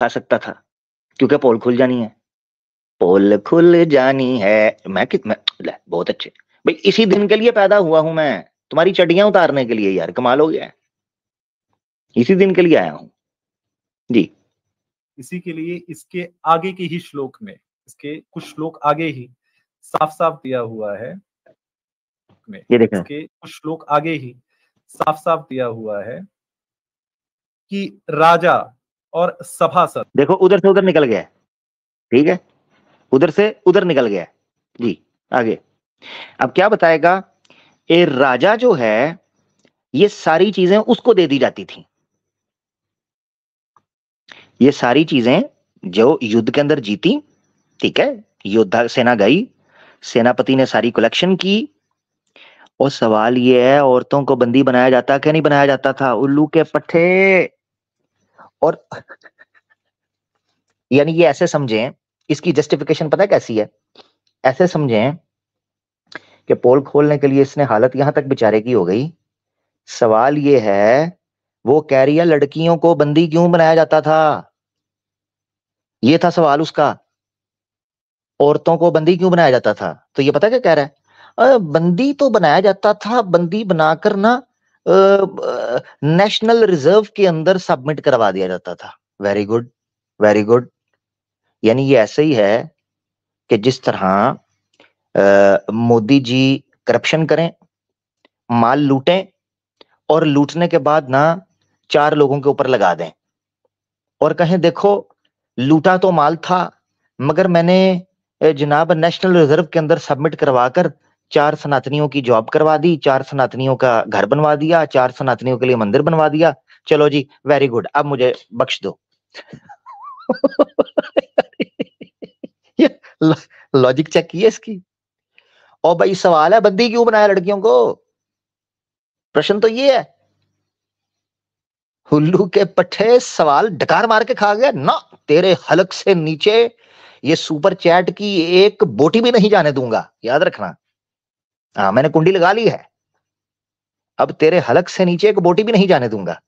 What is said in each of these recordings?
खा सकता था, क्योंकि पोल खुल जानी है, पोल खुल जानी है। मैं कितना बहुत अच्छे भाई, इसी दिन के लिए पैदा हुआ हूं मैं, तुम्हारी चड्डियां उतारने के लिए यार, कमाल हो गया है। इसी दिन के लिए आया हूं जी। इसी के लिए इसके आगे के ही श्लोक में, इसके कुछ श्लोक आगे ही साफ साफ दिया हुआ है में, ये देखें, इसके कुछ श्लोक आगे ही साफ साफ दिया हुआ है कि राजा और सभासद, देखो उधर से उधर निकल गया है, ठीक है, उधर से उधर निकल गया है जी। आगे अब क्या बताएगा, ए राजा जो है, ये सारी चीजें उसको दे दी जाती थी। ये सारी चीजें जो युद्ध के अंदर जीती, ठीक है, योद्धा सेना गई, सेनापति ने सारी कलेक्शन की, और सवाल ये है, औरतों को बंदी बनाया जाता क्या नहीं बनाया जाता था, उल्लू के पट्टे। और यानी ये ऐसे समझें, इसकी जस्टिफिकेशन पता है कैसी है, ऐसे समझें कि पोल खोलने के लिए इसने हालत यहां तक बेचारे की हो गई। सवाल ये है, वो कह रही है लड़कियों को बंदी क्यों बनाया जाता था, ये था सवाल उसका। औरतों को बंदी क्यों बनाया जाता था, तो ये पता क्या कह रहा है, बंदी तो बनाया जाता था, बंदी बनाकर ना नेशनल रिजर्व के अंदर सबमिट करवा दिया जाता था। Very good, very good. यानी ये ऐसे ही है कि जिस तरह मोदी जी करप्शन करें, माल लूटें, और लूटने के बाद ना 4 लोगों के ऊपर लगा दें और कहें देखो लूटा तो माल था, मगर मैंने जनाब नेशनल रिजर्व के अंदर सबमिट करवाकर 4 सनातनियों की जॉब करवा दी, 4 सनातनियों का घर बनवा दिया, 4 सनातनियों के लिए मंदिर बनवा दिया, चलो जी वेरी गुड, अब मुझे बख्श दो। लॉजिक चेक किए इसकी। और भाई सवाल है, बंदी क्यों बनाया लड़कियों को, प्रश्न तो ये है। हुल्लू के पट्टे सवाल डकार मार के खा गया ना, तेरे हलक से नीचे ये सुपर चैट की एक बोटी भी नहीं जाने दूंगा, याद रखना। हाँ मैंने कुंडी लगा ली है, अब तेरे हलक से नीचे एक बोटी भी नहीं जाने दूंगा।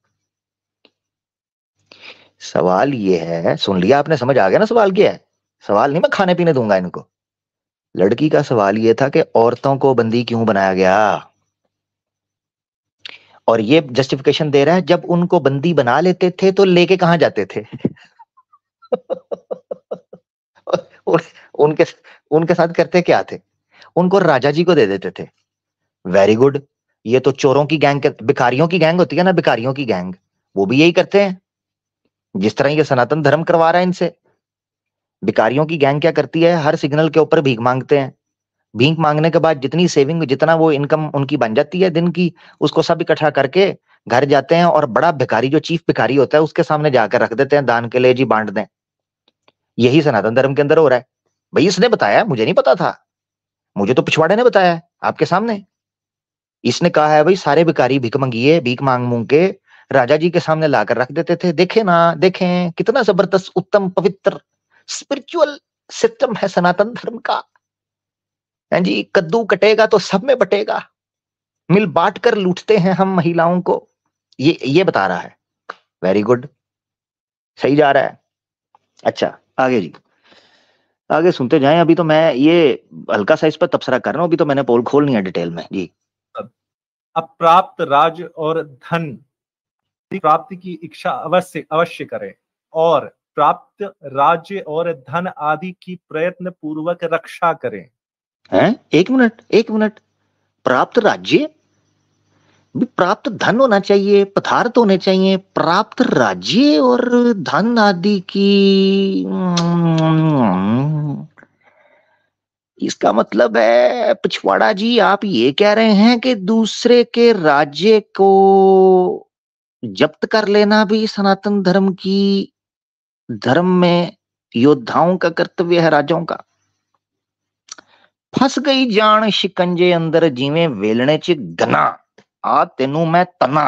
सवाल ये है, सुन लिया आपने, समझ आ गया ना सवाल क्या है। सवाल नहीं मैं खाने पीने दूंगा इनको, लड़की का सवाल ये था कि औरतों को बंदी क्यों बनाया गया, और ये जस्टिफिकेशन दे रहा है जब उनको बंदी बना लेते थे तो लेके कहां जाते थे। उनके उनके साथ करते क्या थे, उनको राजा जी को दे देते थे। Very good. ये तो चोरों की गैंग, भिखारियों की गैंग होती है ना, भिखारियों की गैंग, वो भी यही करते हैं जिस तरह ये सनातन धर्म करवा रहा है इनसे। भिखारियों की गैंग क्या करती है, हर सिग्नल के ऊपर भीख मांगते हैं, भीख मांगने के बाद जितनी सेविंग, जितना वो इनकम उनकी बन जाती है दिन की, उसको सब इकट्ठा करके घर जाते हैं और बड़ा भिखारी जो चीफ भिखारी होता है उसके सामने जाकर रख देते हैं, दान के लिए जी बांट दें। यही सनातन धर्म के अंदर हो रहा है। भाई इसने बताया, मुझे नहीं पता था, मुझे तो पिछवाड़े ने बताया है आपके सामने। इसने कहा है भाई सारे भिखारी भीख मंगिए, भीख मांग मूंग के राजा जी के सामने लाकर रख देते थे। देखे ना, देखें कितना जबरदस्त उत्तम पवित्र स्पिरिचुअल सिस्टम है सनातन धर्म का। हैं जी, कद्दू कटेगा तो सब में बटेगा, मिल बांट कर लूटते हैं हम महिलाओं को, ये बता रहा है। वेरी गुड, सही जा रहा है। अच्छा आगे जी, आगे सुनते जाएं। अभी तो मैं ये हल्का सा इस पर तबसरा कर रहा हूं, अभी तो मैंने पोल खोलनी है डिटेल में जी। अप्राप्त राज और धन प्राप्ति की इच्छा अवश्य अवश्य करें, और प्राप्त राज्य और धन आदि की प्रयत्न पूर्वक रक्षा करें। हैं, एक मिनट एक मिनट, प्राप्त राज्य भी, प्राप्त धन होना चाहिए, पदार्थ होने चाहिए, प्राप्त राज्य और धन आदि की, इसका मतलब है पिछवाड़ा जी आप ये कह रहे हैं कि दूसरे के राज्य को जब्त कर लेना भी सनातन धर्म की, धर्म में योद्धाओं का कर्तव्य है, राजाओं का। फंस गई जान शिकंजे अंदर जिਵੇਂ वेलने च गना, आ तेनू मैं तना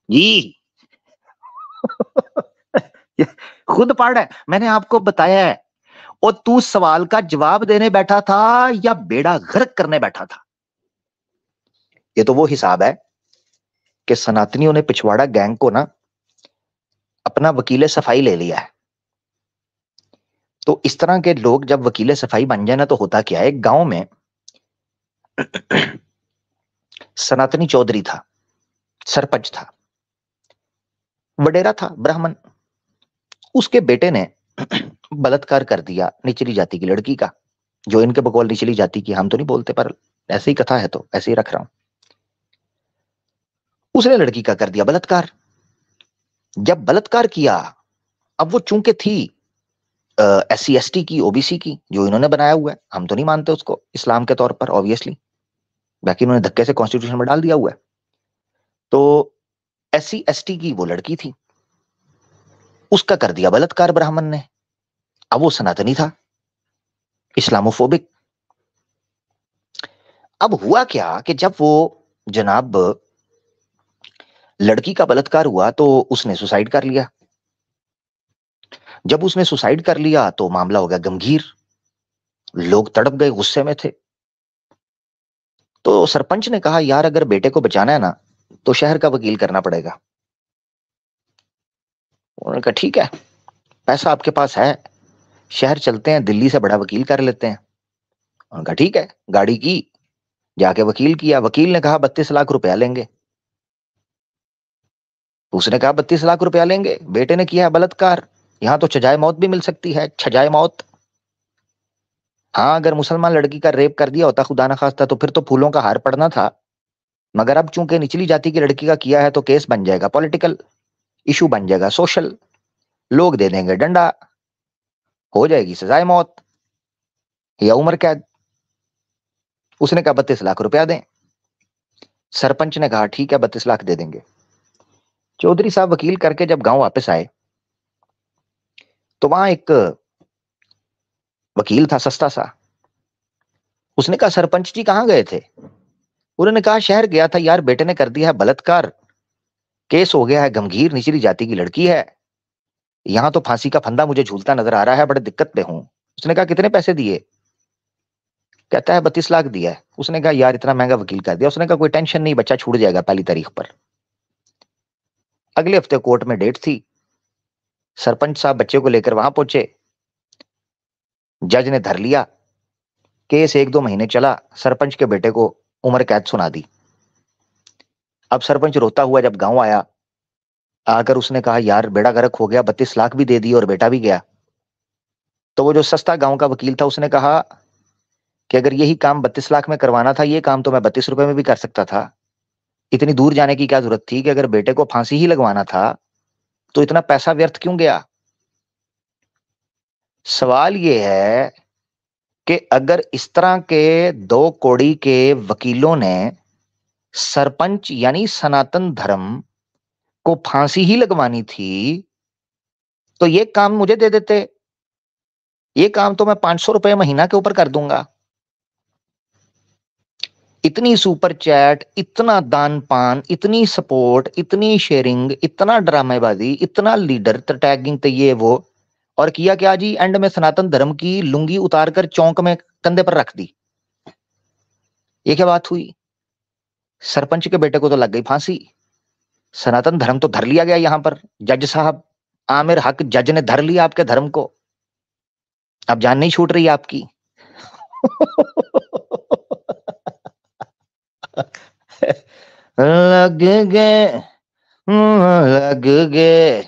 जी। खुद पढ़ है, मैंने आपको बताया है, और तू सवाल का जवाब देने बैठा था या बेड़ा गर्क करने बैठा था। ये तो वो हिसाब है कि सनातनियों ने पिछवाड़ा गैंग को ना अपना वकील सफाई ले लिया है। तो इस तरह के लोग जब वकील सफाई बन जाए ना, तो होता क्या है, एक गांव में सनातनी चौधरी था, सरपंच था, वडेरा था, ब्राह्मण। उसके बेटे ने बलात्कार कर दिया निचली जाति की लड़की का, जो इनके बकौल निचली जाति की हम तो नहीं बोलते, पर ऐसी ही कथा है तो ऐसे ही रख रहा हूं। उसने लड़की का कर दिया बलात्कार। जब बलात्कार किया, अब वो चूंकि थी SC ST की, OBC की, जो इन्होंने बनाया हुआ है, हम तो नहीं मानते उसको इस्लाम के तौर पर ऑब्वियसली, बाकी इन्होंने धक्के से कॉन्स्टिट्यूशन में डाल दिया हुआ है। तो SC ST की वो लड़की थी, उसका कर दिया बलात्कार ब्राह्मण ने। अब वो सनातनी था, इस्लामोफोबिक। अब हुआ क्या कि जब वो जनाब लड़की का बलात्कार हुआ तो उसने सुसाइड कर लिया। जब उसने सुसाइड कर लिया तो मामला हो गया गंभीर, लोग तड़प गए, गुस्से में थे। तो सरपंच ने कहा, यार अगर बेटे को बचाना है ना, तो शहर का वकील करना पड़ेगा। उन्होंने कहा ठीक है, पैसा आपके पास है, शहर चलते हैं, दिल्ली से बड़ा वकील कर लेते हैं। उन्होंने कहा ठीक है, गाड़ी की, जाके वकील किया। वकील ने कहा 32 लाख रुपया लेंगे। उसने कहा 32 लाख रुपया लेंगे, बेटे ने किया है बलात्कार, यहां तो सजाए मौत भी मिल सकती है, सजाए मौत। हाँ, अगर मुसलमान लड़की का रेप कर दिया होता खुदा ना खास्ता, तो फिर तो फूलों का हार पड़ना था, मगर अब चूंकि निचली जाति की लड़की का किया है तो केस बन जाएगा, पॉलिटिकल इशू बन जाएगा, सोशल, लोग दे देंगे डंडा, हो जाएगी सजाए मौत या उम्र कैद। उसने कहा 32 लाख रुपया दें। सरपंच ने कहा ठीक है, 32 लाख दे देंगे। चौधरी साहब वकील करके जब गांव वापस आए, तो वहां एक वकील था सस्ता सा। उसने कहा सरपंच जी कहां गए थे? उन्होंने कहा शहर गया था यार, बेटे ने कर दिया है बलात्कार, केस हो गया है गंभीर, निचली जाति की लड़की है, यहां तो फांसी का फंदा मुझे झूलता नजर आ रहा है, बड़े दिक्कत पे हूं। उसने कहा कितने पैसे दिए? कहता है 32 लाख दिया है। उसने कहा यार इतना महंगा वकील कर दिया। उसने कहा कोई टेंशन नहीं, बच्चा छूट जाएगा पहली तारीख पर। अगले हफ्ते कोर्ट में डेट थी, सरपंच साहब बच्चे को लेकर वहां पहुंचे, जज ने धर लिया, केस 1-2 महीने चला, सरपंच के बेटे को उम्र कैद सुना दी। अब सरपंच रोता हुआ जब गांव आया, आकर उसने कहा यार बेड़ा गर्क हो गया, 32 लाख भी दे दिए और बेटा भी गया। तो वो जो सस्ता गांव का वकील था, उसने कहा कि अगर यही काम 32 लाख में करवाना था, ये काम तो मैं 32 रुपए में भी कर सकता था, इतनी दूर जाने की क्या जरूरत थी? कि अगर बेटे को फांसी ही लगवाना था तो इतना पैसा व्यर्थ क्यों गया? सवाल ये है कि अगर इस तरह के 2 कौड़ी के वकीलों ने सरपंच यानी सनातन धर्म को फांसी ही लगवानी थी, तो ये काम मुझे दे देते, ये काम तो मैं 500 रुपए महीना के ऊपर कर दूंगा। इतनी सुपर चैट, इतना दान पान, इतनी सपोर्ट, इतनी शेयरिंग, इतना ड्रामेबाजी, इतना लीडर टैगिंग, तो ये वो, और किया क्या जी? एंड में सनातन धर्म की लुंगी उतारकर चौंक में कंधे पर रख दी। ये क्या बात हुई? सरपंच के बेटे को तो लग गई फांसी, सनातन धर्म तो धर लिया गया यहां पर। जज साहब आमिर हक जज ने धर लिया आपके धर्म को, अब जान नहीं छूट रही आपकी। लग गए, लग गए,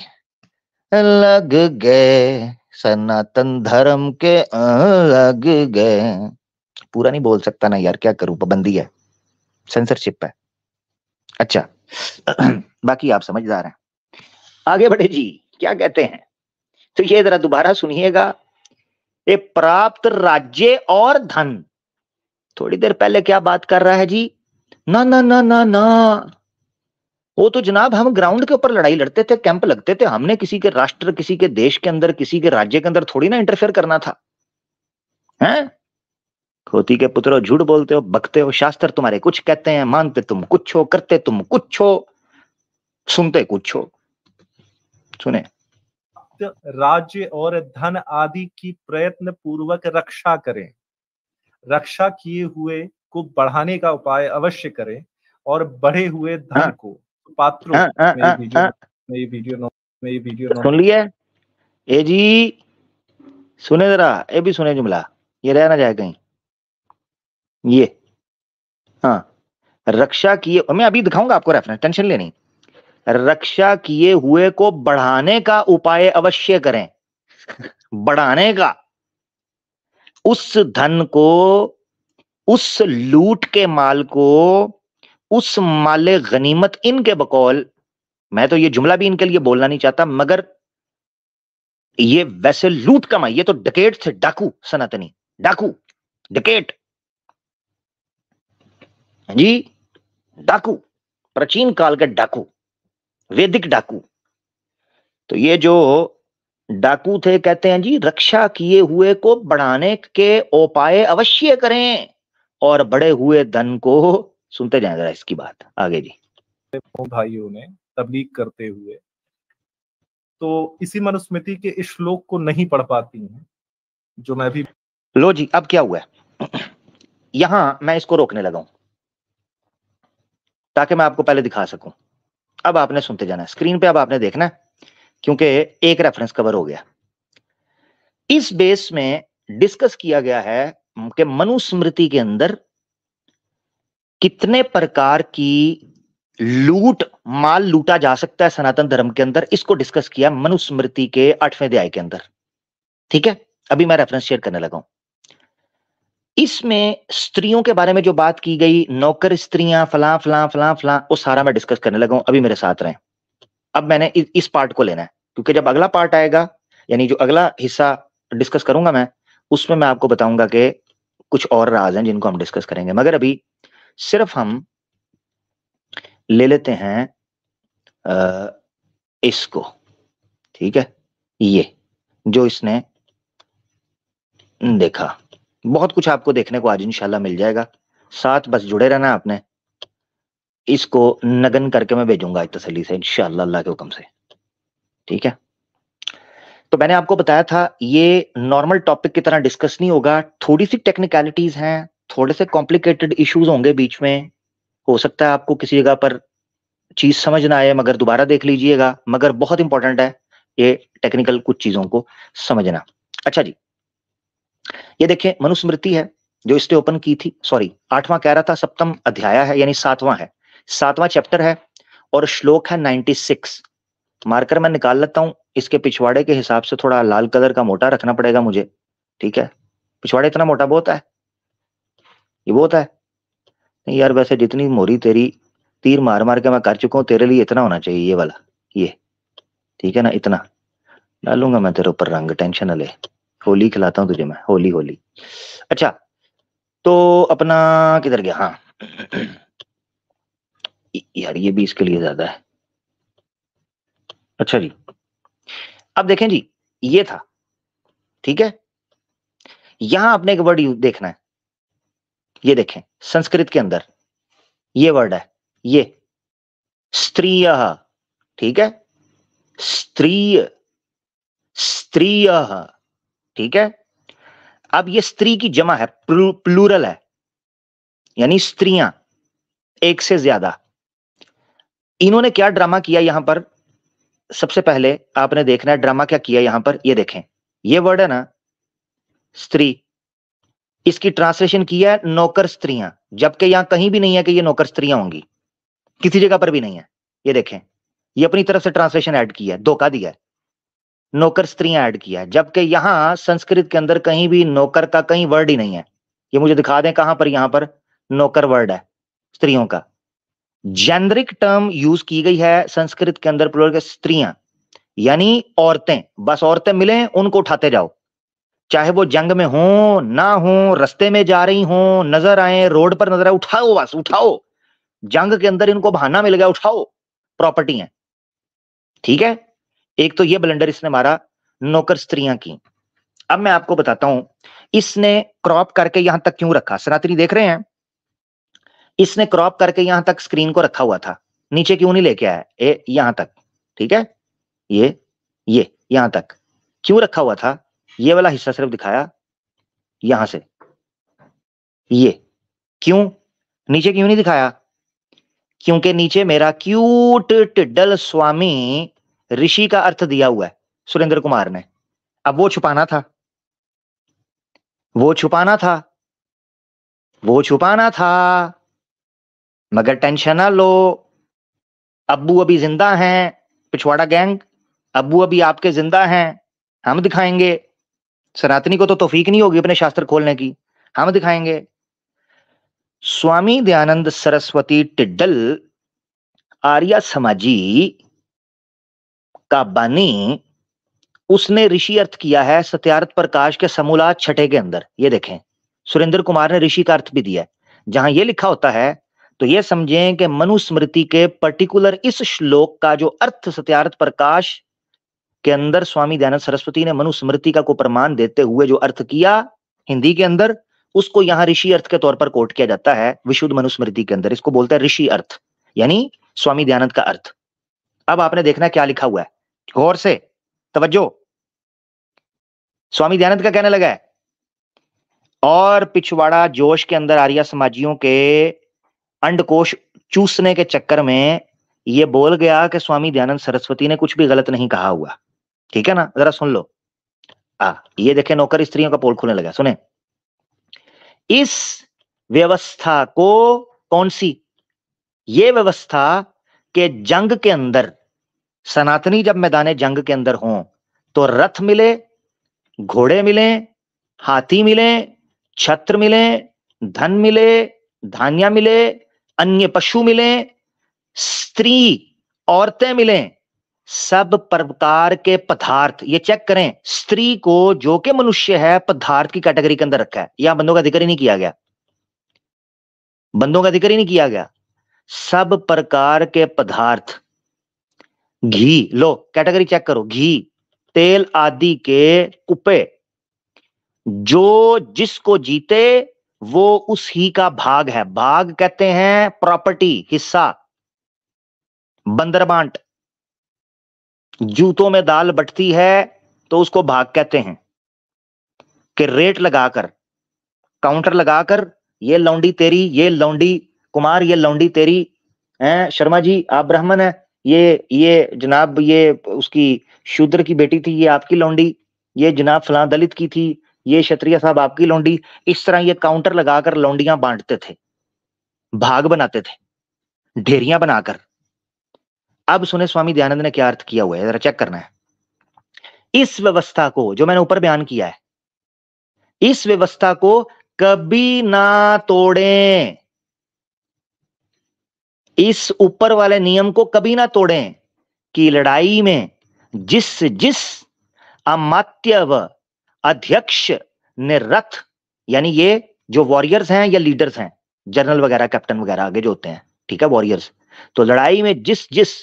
लग गए सनातन धर्म के, लग गए। पूरा नहीं बोल सकता ना यार, क्या करूं, पाबंदी है, सेंसरशिप है। अच्छा बाकी आप समझदार हैं। आगे बढ़े जी, क्या कहते हैं, तो ये जरा दोबारा सुनिएगा। ये प्राप्त राज्य और धन, थोड़ी देर पहले क्या बात कर रहा है जी? ना ना ना ना ना, वो तो जनाब हम ग्राउंड के ऊपर लड़ाई लड़ते थे, कैंप लगते थे, हमने किसी के राष्ट्र, किसी के देश के अंदर, किसी के राज्य के अंदर थोड़ी ना इंटरफेयर करना था, हैं? खोती के पुत्रों, झूठ बोलते हो, बकते हो, शास्त्र तुम्हारे कुछ कहते हैं, मानते तुम कुछ हो, करते तुम कुछ हो, सुनते कुछ हो। सुने, राज्य और धन आदि की प्रयत्न पूर्वक रक्षा करें, रक्षा किए हुए को बढ़ाने का उपाय अवश्य करें, और बढ़े हुए धन को पात्रों, मैं ये वीडियो मैं ये वीडियो सुन लिया ए जी, सुने जरा, ए भी सुने जुमला, ये रह ना जाए कहीं। ये हाँ, रक्षा किए, मैं अभी दिखाऊंगा आपको रेफरेंस, टेंशन लेनी। रक्षा किए हुए को बढ़ाने का उपाय अवश्य करें। बढ़ाने का, उस धन को, उस लूट के माल को, उस माले गनीमत इनके बकौल, मैं तो ये जुमला भी इनके लिए बोलना नहीं चाहता, मगर ये वैसे लूट कमाई, ये तो डकेट थे, डाकू, सनातनी डाकू, डकेट जी, डाकू, प्राचीन काल के डाकू, वैदिक डाकू। तो ये जो डाकू थे, कहते हैं जी रक्षा किए हुए को बढ़ाने के उपाय अवश्य करें और बढ़े हुए धन को, सुनते जाएं जरा इसकी बात आगे जी। भाइयों ने तबलीग करते हुए तो इसी मनुस्मृति के इस श्लोक को नहीं पढ़ पाती हैं, जो मैं भी। लो जी, अब क्या हुआ है, यहां मैं इसको रोकने लगा हूं ताकि मैं आपको पहले दिखा सकूं। अब आपने सुनते जाना है स्क्रीन पे, अब आपने देखना है, क्योंकि एक रेफरेंस कवर हो गया। इस बेस में डिस्कस किया गया है कि मनुस्मृति के अंदर कितने प्रकार की लूट, माल लूटा जा सकता है सनातन धर्म के अंदर, इसको डिस्कस किया मनुस्मृति के 8वें अध्याय के अंदर। ठीक है, अभी मैं रेफरेंस शेयर करने लगा हूं। इसमें स्त्रियों के बारे में जो बात की गई, नौकर स्त्रियां, फलां फलां फलां फलां, वो सारा मैं डिस्कस करने लगा हूं, अभी मेरे साथ रहें। अब मैंने इस पार्ट को लेना है, क्योंकि जब अगला पार्ट आएगा, यानी जो अगला हिस्सा डिस्कस करूंगा मैं, उसमें मैं आपको बताऊंगा कि कुछ और राज हैं जिनको हम डिस्कस करेंगे, मगर अभी सिर्फ हम ले लेते हैं इसको। ठीक है, ये जो इसने देखा, बहुत कुछ आपको देखने को आज इंशाल्लाह मिल जाएगा, साथ बस जुड़े रहना आपने। इसको नगन करके मैं भेजूंगा आज तसल्ली से इंशाल्लाह अल्लाह के हुक्म से। ठीक है, तो मैंने आपको बताया था ये नॉर्मल टॉपिक की तरह डिस्कस नहीं होगा, थोड़ी सी टेक्निकलिटीज हैं, थोड़े से कॉम्प्लिकेटेड इश्यूज होंगे बीच में, हो सकता है आपको किसी जगह पर चीज समझ ना आए, मगर दोबारा देख लीजिएगा, मगर बहुत इंपॉर्टेंट है ये टेक्निकल कुछ चीजों को समझना। अच्छा जी, ये देखिए मनुस्मृति है जो इसने ओपन की थी, सॉरी 8वां कह रहा था, 7वां अध्याय है, यानी 7वां है, 7वां चैप्टर है, और श्लोक है 96। मार्कर मैं निकाल लेता हूं, इसके पिछवाड़े के हिसाब से थोड़ा लाल कलर का मोटा रखना पड़ेगा मुझे। ठीक है, पिछवाड़े इतना मोटा बहुत है, ये बहुत है नहीं यार, वैसे जितनी मोरी तेरी तीर मार मार के मैं कर चुका हूं, तेरे लिए इतना होना चाहिए, ये वाला, ये ठीक है ना, इतना डालूंगा मैं तेरे ऊपर रंग, टेंशन न ले, होली खिलाता हूं तुझे मैं, होली होली। अच्छा, तो अपना किधर गया, हाँ यार ये भी इसके लिए ज्यादा है। अच्छा जी, अब देखें जी, ये था, ठीक है, यहां आपने एक वर्ड देखना है, ये देखें संस्कृत के अंदर ये वर्ड है, ये स्त्रीय, ठीक है, स्त्रीय, स्त्रीय, ठीक है। अब ये स्त्री की जमा है, प्लूरल है, यानी स्त्रियां, एक से ज्यादा। इन्होंने क्या ड्रामा किया यहां पर, सबसे पहले आपने देखना है ड्रामा क्या किया यहां पर, ये देखें, ये वर्ड है ना स्त्री, इसकी ट्रांसलेशन किया है नौकर स्त्रियां, जबकि यहां कहीं भी नहीं है कि ये नौकर स्त्रियां होंगी, किसी जगह पर भी नहीं है। ये देखें, ये अपनी तरफ से ट्रांसलेशन ऐड किया है, धोखा दिया है, नौकर स्त्रियां ऐड किया है, जबकि यहां संस्कृत के अंदर कहीं भी नौकर का कहीं वर्ड ही नहीं है। ये मुझे दिखा दें कहां पर यहां पर नौकर वर्ड है स्त्रियों का। जेनरिक टर्म यूज की गई है संस्कृत के अंदर, प्लूरल के स्त्रियां, यानी औरतें, बस औरतें मिले उनको उठाते जाओ, चाहे वो जंग में हो ना हो, रास्ते में जा रही हो, नजर आए, रोड पर नजर आए, उठाओ, बस उठाओ, जंग के अंदर इनको बहाना मिल गया, उठाओ, प्रॉपर्टी है। ठीक है, एक तो ये ब्लंडर इसने मारा नौकर स्त्रियां की। अब मैं आपको बताता हूं इसने क्रॉप करके यहां तक क्यों रखा, सनातनी देख रहे हैं, इसने क्रॉप करके यहां तक स्क्रीन को रखा हुआ था, नीचे क्यों नहीं लेके आया, यहां तक, ठीक है, ये यहां तक क्यों रखा हुआ था, ये वाला हिस्सा सिर्फ दिखाया यहां से, ये क्यों नीचे क्यों नहीं दिखाया, क्योंकि नीचे मेरा क्यूट टिड्डल स्वामी ऋषि का अर्थ दिया हुआ है सुरेंद्र कुमार ने। अब वो छुपाना था, वो छुपाना था, वो छुपाना था, मगर टेंशन ना लो, अब्बू अभी जिंदा हैं, पिछवाड़ा गैंग, अब्बू अभी आपके जिंदा हैं, हम दिखाएंगे। सनातनी को तो तौफीक नहीं होगी अपने शास्त्र खोलने की, हम दिखाएंगे। स्वामी दयानंद सरस्वती टिड्डल आर्य समाजी का बानी, उसने ऋषि अर्थ किया है सत्यार्थ प्रकाश के समूलात छठे के अंदर। ये देखें, सुरेंद्र कुमार ने ऋषि का अर्थ भी दिया है। जहां ये लिखा होता है तो ये समझें कि मनुस्मृति के पर्टिकुलर इस श्लोक का जो अर्थ सत्यार्थ प्रकाश के अंदर स्वामी दयानंद सरस्वती ने मनुस्मृति का को प्रमाण देते हुए जो अर्थ किया हिंदी के अंदर, उसको यहां ऋषि अर्थ के तौर पर कोट किया जाता है विशुद्ध मनुस्मृति के अंदर। इसको बोलते हैं ऋषि अर्थ, यानी स्वामी दयानंद का अर्थ। अब आपने देखना क्या लिखा हुआ है, गौर से तवज्जो। स्वामी दयानंद का कहने लगा है, और पिछवाड़ा जोश के अंदर आर्य समाजियों के अंडकोश चूसने के चक्कर में ये बोल गया कि स्वामी दयानंद सरस्वती ने कुछ भी गलत नहीं कहा हुआ। ठीक है ना, जरा सुन लो। ये देखें, नौकर स्त्रियों का पोल खुलने लगा, सुने। इस व्यवस्था को, कौन सी, ये व्यवस्था के जंग के अंदर सनातनी जब मैदाने जंग के अंदर हों तो रथ मिले, घोड़े मिले, हाथी मिले, छत्र मिले, धन मिले, धान्य मिले, अन्य पशु मिले, स्त्री औरतें मिले, सब प्रकार के पदार्थ। ये चेक करें, स्त्री को जो कि मनुष्य है पदार्थ की कैटेगरी के अंदर रखा है। यहां बंदों का जिक्र ही नहीं किया गया, बंदों का जिक्र ही नहीं किया गया। सब प्रकार के पदार्थ, घी लो, कैटेगरी चेक करो, घी, तेल आदि के कुप्पे, जो जिसको जीते वो उसी का भाग है। भाग कहते हैं प्रॉपर्टी, हिस्सा, बंदरबांट। जूतों में दाल बटती है तो उसको भाग कहते हैं, कि रेट लगाकर, काउंटर लगाकर, ये लौंडी तेरी, ये लौंडी कुमार, ये लौंडी तेरी है, शर्मा जी आप ब्राह्मण है, ये जनाब ये उसकी शूद्र की बेटी थी, ये आपकी लौंडी, ये जनाब फलां दलित की थी, ये क्षत्रिय साहब आपकी लौंडी। इस तरह ये काउंटर लगाकर लौंडियां बांटते थे, भाग बनाते थे, ढेरियां बनाकर। अब सुने स्वामी दयानंद ने क्या अर्थ किया हुआ है, जरा चेक करना है। इस व्यवस्था को जो मैंने ऊपर बयान किया है, इस व्यवस्था को कभी ना तोड़ें, इस ऊपर वाले नियम को कभी ना तोड़ें कि लड़ाई में जिस जिस अमात्य व अध्यक्ष ने रथ, यानी ये जो वॉरियर्स हैं या लीडर्स हैं, जनरल वगैरह कैप्टन वगैरह आगे जो होते हैं, ठीक है, वॉरियर्स, तो लड़ाई में जिस जिस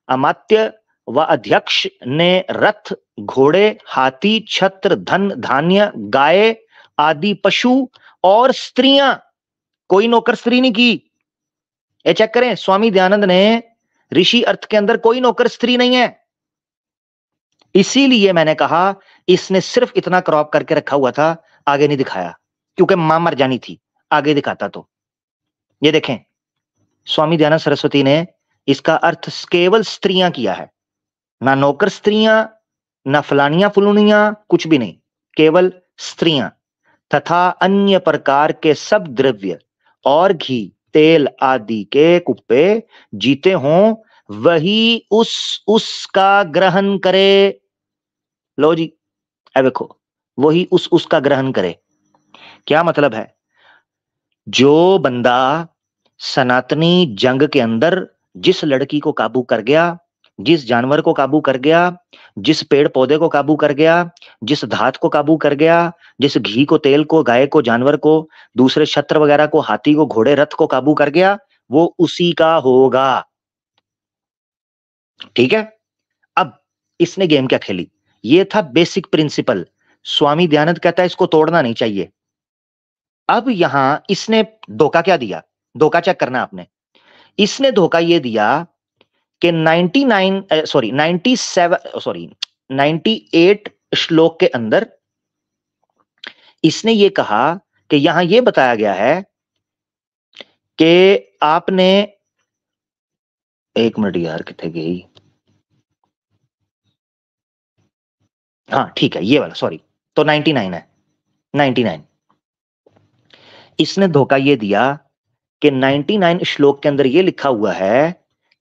अमात्य व अध्यक्ष ने रथ, घोड़े, हाथी, छत्र, धन, धान्य, गाय आदि पशु और स्त्रियां, कोई नौकर स्त्री नहीं की। ये चेक करें, स्वामी दयानंद ने ऋषि अर्थ के अंदर कोई नौकर स्त्री नहीं है। इसीलिए मैंने कहा इसने सिर्फ इतना क्रॉप करके रखा हुआ था, आगे नहीं दिखाया, क्योंकि मां मर जानी थी आगे दिखाता तो। ये देखें, स्वामी दयानंद सरस्वती ने इसका अर्थ केवल स्त्रियां किया है, ना नौकर स्त्रियां, ना फलानियां फुलूनियां, कुछ भी नहीं, केवल स्त्रियां तथा अन्य प्रकार के सब द्रव्य और घी, तेल आदि के कुप्पे जीते हों वही उसका ग्रहण करे। लो जी, अब देखो, वही उसका ग्रहण करे। क्या मतलब है? जो बंदा सनातनी जंग के अंदर जिस लड़की को काबू कर गया, जिस जानवर को काबू कर गया, जिस पेड़ पौधे को काबू कर गया, जिस धात को काबू कर गया, जिस घी को, तेल को, गाय को, जानवर को, दूसरे छत्र वगैरह को, हाथी को, घोड़े, रथ को काबू कर गया, वो उसी का होगा। ठीक है, अब इसने गेम क्या खेली, ये था बेसिक प्रिंसिपल। स्वामी दयानंद कहता है इसको तोड़ना नहीं चाहिए। अब यहां इसने धोखा क्या दिया, धोखा चेक करना आपने। इसने धोखा ये दिया कि 98 श्लोक के अंदर इसने ये कहा कि यहां ये बताया गया है कि आपने, एक मिनट यार कितने गई, हाँ ठीक है, ये वाला, सॉरी, तो 99 है, 99। इसने धोखा ये दिया कि 99 श्लोक के अंदर ये लिखा हुआ है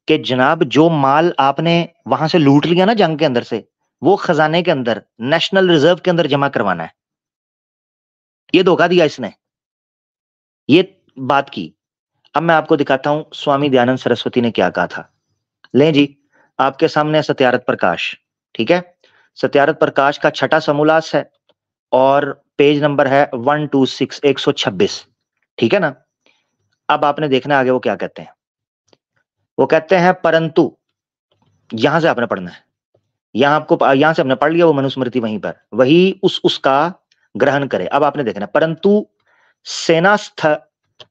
कि जनाब जो माल आपने वहां से लूट लिया ना जंग के अंदर से, वो खजाने के अंदर, नेशनल रिजर्व के अंदर जमा करवाना है। ये धोखा दिया इसने, ये बात की। अब मैं आपको दिखाता हूं स्वामी दयानंद सरस्वती ने क्या कहा था। लें जी, आपके सामने सत्यारथ प्रकाश, ठीक है, सत्यारथ प्रकाश का छठा समोल्लास है और पेज नंबर है 126, 126, ठीक है ना। अब आपने देखना है आगे वो क्या कहते हैं। वो कहते हैं परंतु, यहां से आपने पढ़ना है, यहां आपको, यहां से हमने पढ़ लिया वो मनुस्मृति, वहीं पर वही उसका ग्रहण करे। अब आपने देखना है, परंतु सेनास्थ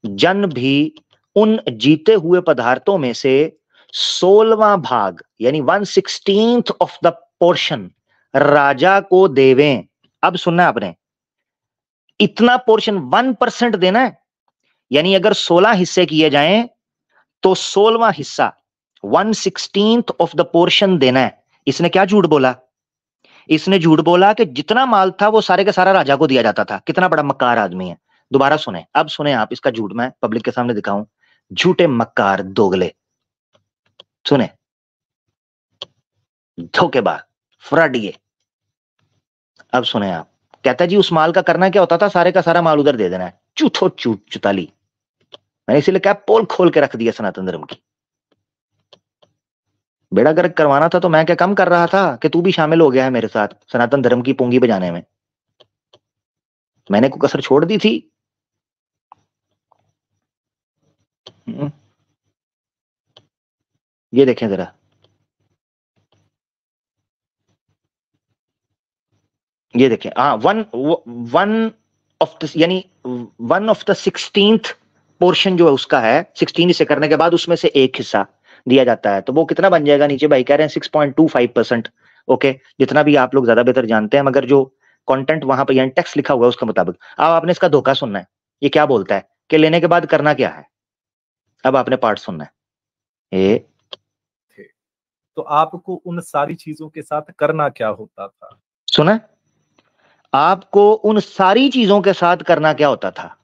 जन भी उन जीते हुए पदार्थों में से 16वां भाग यानी 1/16 ऑफ द पोर्शन राजा को देवें। अब सुनना है आपने, इतना पोर्शन 1% देना है, यानी अगर 16 हिस्से किए जाएं तो 16वां हिस्सा 1/16 ऑफ द पोर्शन देना है। इसने क्या झूठ बोला? इसने झूठ बोला कि जितना माल था वो सारे का सारा राजा को दिया जाता था। कितना बड़ा मक्कार आदमी है। दोबारा सुने, अब सुने आप, इसका झूठ मैं पब्लिक के सामने दिखाऊं। झूठे मक्कार दोगले, सुने, धोखेबाज, फ्रॉडिये। अब सुने आप, कहता जी उस माल का करना क्या होता था, सारे का सारा माल उधर दे देना है। चूथो चुताली। मैंने इसीलिए क्या पोल खोल के रख दिया सनातन धर्म की। बेड़ा गर्क करवाना था तो मैं क्या कम कर रहा था कि तू भी शामिल हो गया है मेरे साथ सनातन धर्म की पूंगी बजाने में। मैंने कोई कसर छोड़ दी थी? ये देखें जरा, ये देखें, हाँ, वन ऑफ द, यानी 1/16 पोर्शन जो है उसका है, 16 हिस्से करने के बाद उसमें से एक हिस्सा दिया जाता है। तो वो कितना बन जाएगा? नीचे भाई कह रहे हैं 6.25%। ओके, जितना भी आप लोग ज्यादा बेहतर जानते हैं, मगर जो कंटेंट वहां पर यानी टेक्स्ट लिखा हुआ है उसका मुताबिक। अब आपने इसका धोखा सुनना है, ये क्या बोलता है कि लेने के बाद करना क्या है। अब आपने पार्ट सुनना है। ये तो आपको उन सारी चीजों के साथ करना क्या होता था? सुना, आपको उन सारी चीजों के साथ करना क्या होता था?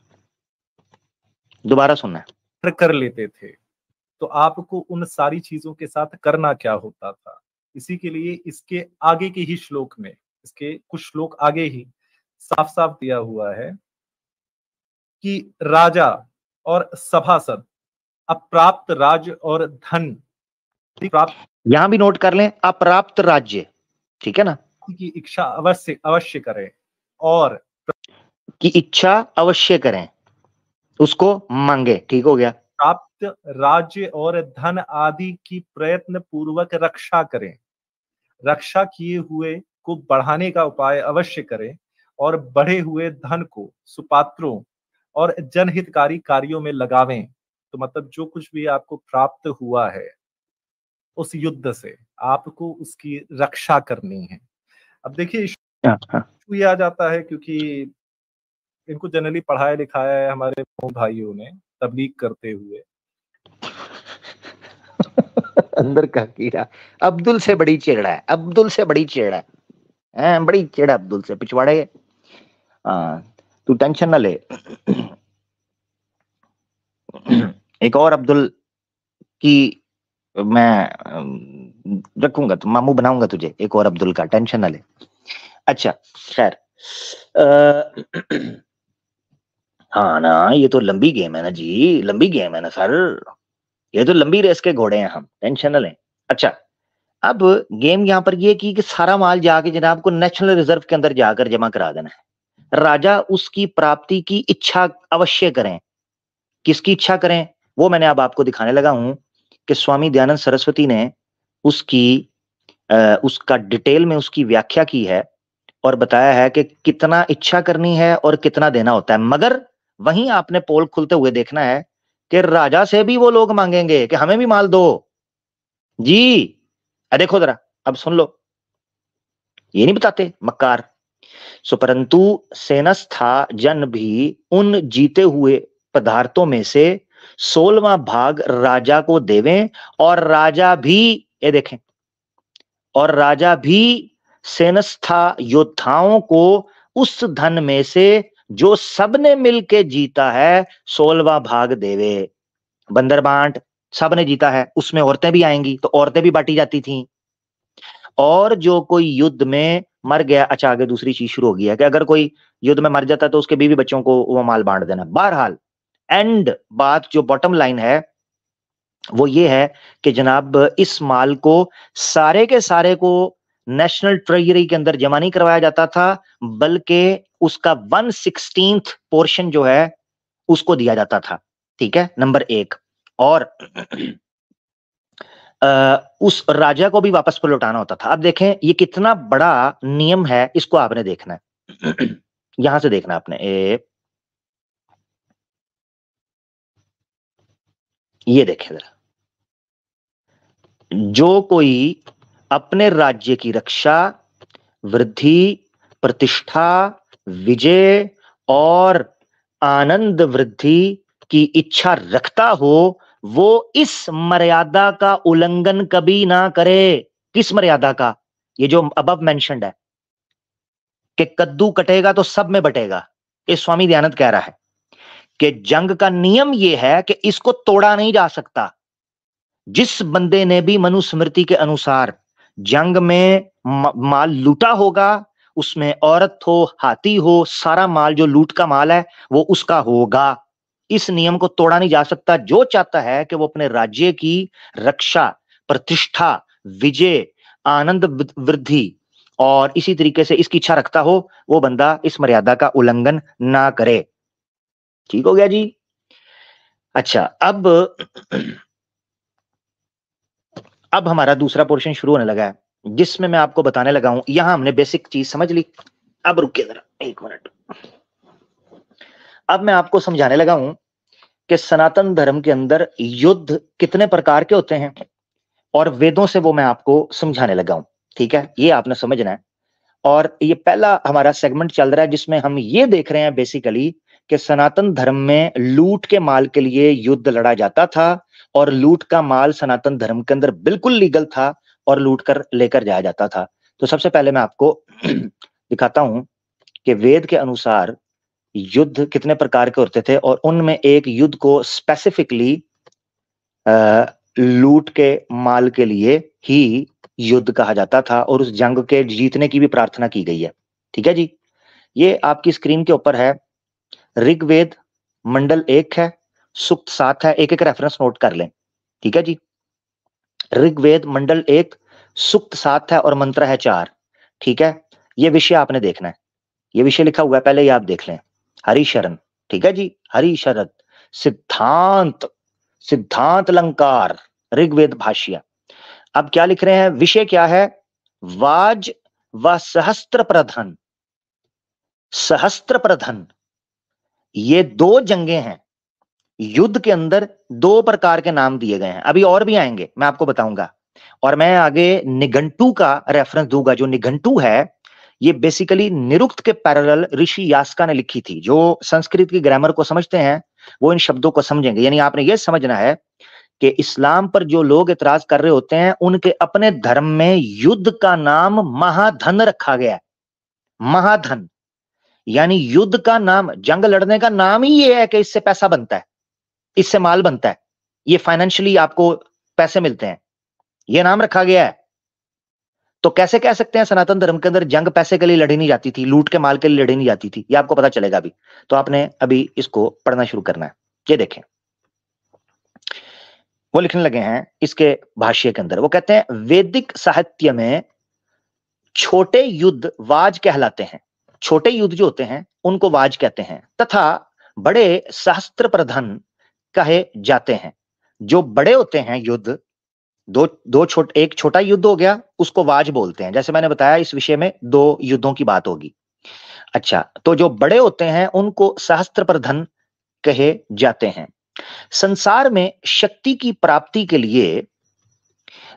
दोबारा सुनना है। कर लेते थे, तो आपको उन सारी चीजों के साथ करना क्या होता था। इसी के लिए इसके आगे के ही श्लोक में, इसके कुछ श्लोक आगे ही साफ साफ दिया हुआ है कि राजा और सभासद अप्राप्त राज्य और धन प्राप्त यहां भी नोट कर लें, अप्राप्त राज्य, ठीक है ना, की इच्छा अवश्य अवश्य करें और की इच्छा अवश्य करें, उसको मांगे, ठीक हो गया। प्राप्त राज्य और धन आदि की प्रयत्न पूर्वक रक्षा करें, रक्षा किए हुए को बढ़ाने का उपाय अवश्य करें और बढ़े हुए धन को सुपात्रों और जनहितकारी कार्यों में लगावें। तो मतलब जो कुछ भी आपको प्राप्त हुआ है उस युद्ध से आपको उसकी रक्षा करनी है। अब देखिए ये आ जाता है क्योंकि इनको जनरली पढ़ाया लिखाया है हमारे भाइयों ने तबलीग करते हुए। अंदर का कीड़ा अब्दुल से बड़ी चिड़ा है, अब्दुल से बड़ी चिड़ा है, बड़ी चिड़ा अब्दुल से पिछवाड़े। तू टेंशन ना ले। एक और अब्दुल की मैं रखूंगा, तो मामू बनाऊंगा तुझे, एक और अब्दुल का, टेंशन ना ले। अच्छा खैर, हाँ ना, ये तो लंबी गेम है ना जी, लंबी गेम है ना सर, ये तो लंबी रेस के घोड़े हैं हम, टेंशन ना लें। अच्छा, अब गेम यहां पर ये की कि सारा माल जाके जनाब को नेशनल रिजर्व के अंदर जाकर जमा करा देना है। राजा उसकी प्राप्ति की इच्छा अवश्य करें। किसकी इच्छा करें वो मैंने अब आपको दिखाने लगा हूं कि स्वामी दयानंद सरस्वती ने उसका डिटेल में उसकी व्याख्या की है और बताया है कि कितना इच्छा करनी है और कितना देना होता है। मगर वहीं आपने पोल खुलते हुए देखना है कि राजा से भी वो लोग मांगेंगे कि हमें भी माल दो जी। देखो जरा, अब सुन लो, ये नहीं बताते मक्कार। सो परंतु सेनस्था जन भी उन जीते हुए पदार्थों में से 16वां भाग राजा को देवें और राजा भी, ये देखें, और राजा भी सेनस्था योद्धाओं को उस धन में से जो सबने मिलके जीता है 16वां भाग देवे। बंदर बांट सबने जीता है, उसमें औरतें भी आएंगी तो औरतें भी बांटी जाती थी। और जो कोई युद्ध में मर गया, अच्छा आगे दूसरी चीज शुरू हो गई है कि अगर कोई युद्ध में मर जाता है तो उसके बीवी बच्चों को वो माल बांट देना। बहरहाल एंड बात जो बॉटम लाइन है वो ये है कि जनाब इस माल को सारे के सारे को नेशनल ट्रेजरी के अंदर जमा नहीं करवाया जाता था, बल्कि उसका 1/16 पोर्शन जो है उसको दिया जाता था। ठीक है, नंबर 1। और उस राजा को भी वापस पर लौटाना होता था। अब देखें ये कितना बड़ा नियम है, इसको आपने देखना है। यहां से देखना आपने, ये देखें जरा, जो कोई अपने राज्य की रक्षा, वृद्धि, प्रतिष्ठा, विजय और आनंद वृद्धि की इच्छा रखता हो, वो इस मर्यादा का उल्लंघन कभी ना करे। किस मर्यादा का? ये जो अबव मेंशन्ड है कि कद्दू कटेगा तो सब में बटेगा, ये स्वामी दयानंद कह रहा है कि जंग का नियम ये है कि इसको तोड़ा नहीं जा सकता। जिस बंदे ने भी मनुस्मृति के अनुसार जंग में माल लूटा होगा, उसमें औरत हो, हाथी हो, सारा माल जो लूट का माल है वो उसका होगा। इस नियम को तोड़ा नहीं जा सकता। जो चाहता है कि वो अपने राज्य की रक्षा, प्रतिष्ठा, विजय, आनंद वृद्धि और इसी तरीके से इसकी इच्छा रखता हो, वो बंदा इस मर्यादा का उल्लंघन ना करे। ठीक हो गया जी। अच्छा, अब हमारा दूसरा पोर्शन शुरू होने लगा है, जिसमें मैं आपको बताने लगा हूं। यहां हमने बेसिक चीज समझ ली। अब रुकिए जरा 1 मिनट। अब मैं आपको समझाने लगा हूं कि सनातन धर्म के अंदर युद्ध कितने प्रकार के होते हैं, और वेदों से वो मैं आपको समझाने लगा हूं। ठीक है, ये आपने समझना है। और ये पहला हमारा सेगमेंट चल रहा है जिसमें हम ये देख रहे हैं बेसिकली कि सनातन धर्म में लूट के माल के लिए युद्ध लड़ा जाता था, और लूट का माल सनातन धर्म के अंदर बिल्कुल लीगल था और लूट कर लेकर जाया जाता था। तो सबसे पहले मैं आपको दिखाता हूं कि वेद के अनुसार युद्ध कितने प्रकार के होते थे, और उनमें एक युद्ध को स्पेसिफिकली लूट के माल के लिए ही युद्ध कहा जाता था, और उस जंग के जीतने की भी प्रार्थना की गई है। ठीक है जी, ये आपकी स्क्रीन के ऊपर है। ऋग्वेद मंडल 1 है, सूक्त 7 है। एक एक रेफरेंस नोट कर लें। ठीक है जी, ऋग्वेद मंडल 1 सूक्त 7 है और मंत्र है 4। ठीक है, ये विषय आपने देखना है। ये विषय लिखा हुआ है, पहले ये आप देख लें। हरि शरण, ठीक है जी, हरि शरद सिद्धांत, सिद्धांत अलंकार, ऋग्वेद भाष्य। अब क्या लिख रहे हैं, विषय क्या है? वाज व सहस्त्र प्रधन। सहस्त्र प्रधन, ये 2 जंगें हैं। युद्ध के अंदर 2 प्रकार के नाम दिए गए हैं, अभी और भी आएंगे, मैं आपको बताऊंगा। और मैं आगे निघंटू का रेफरेंस दूंगा। जो निघंटू है ये बेसिकली निरुक्त के पैरेलल ऋषि यास्का ने लिखी थी। जो संस्कृत की ग्रामर को समझते हैं वो इन शब्दों को समझेंगे। यानी आपने ये समझना है कि इस्लाम पर जो लोग इतराज कर रहे होते हैं उनके अपने धर्म में युद्ध का नाम महाधन रखा गया है। महाधन यानी युद्ध का नाम, जंग लड़ने का नाम ही ये है कि इससे पैसा बनता है, इससे माल बनता है, ये फाइनेंशियली आपको पैसे मिलते हैं, ये नाम रखा गया है। तो कैसे कह सकते हैं सनातन धर्म के अंदर जंग पैसे के लिए लड़ी नहीं जाती थी, लूट के माल के लिए लड़ी नहीं जाती थी? ये आपको पता चलेगा अभी। तो आपने अभी इसको पढ़ना शुरू करना है। ये देखें, वो लिखने लगे हैं इसके भाष्य के अंदर। वो कहते हैं वैदिक साहित्य में छोटे युद्ध वाज कहलाते हैं। छोटे युद्ध जो होते हैं उनको वाज कहते हैं, तथा बड़े सहस्त्र प्रधन कहे जाते हैं। जो बड़े होते हैं युद्ध, एक छोटा युद्ध हो गया, उसको वाज बोलते हैं। जैसे मैंने बताया इस विषय में 2 युद्धों की बात होगी। अच्छा, तो जो बड़े होते हैं उनको सहस्त्र प्रधन कहे जाते हैं। संसार में शक्ति की प्राप्ति के लिए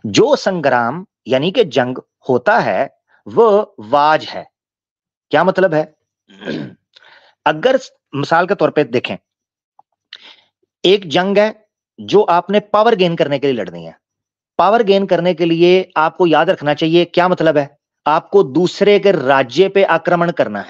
जो संग्राम यानी कि जंग होता है वह वाज है। क्या मतलब है? अगर मिसाल के तौर पे देखें, एक जंग है जो आपने पावर गेन करने के लिए लड़नी है। पावर गेन करने के लिए आपको याद रखना चाहिए क्या मतलब है। आपको दूसरे के राज्य पे आक्रमण करना है,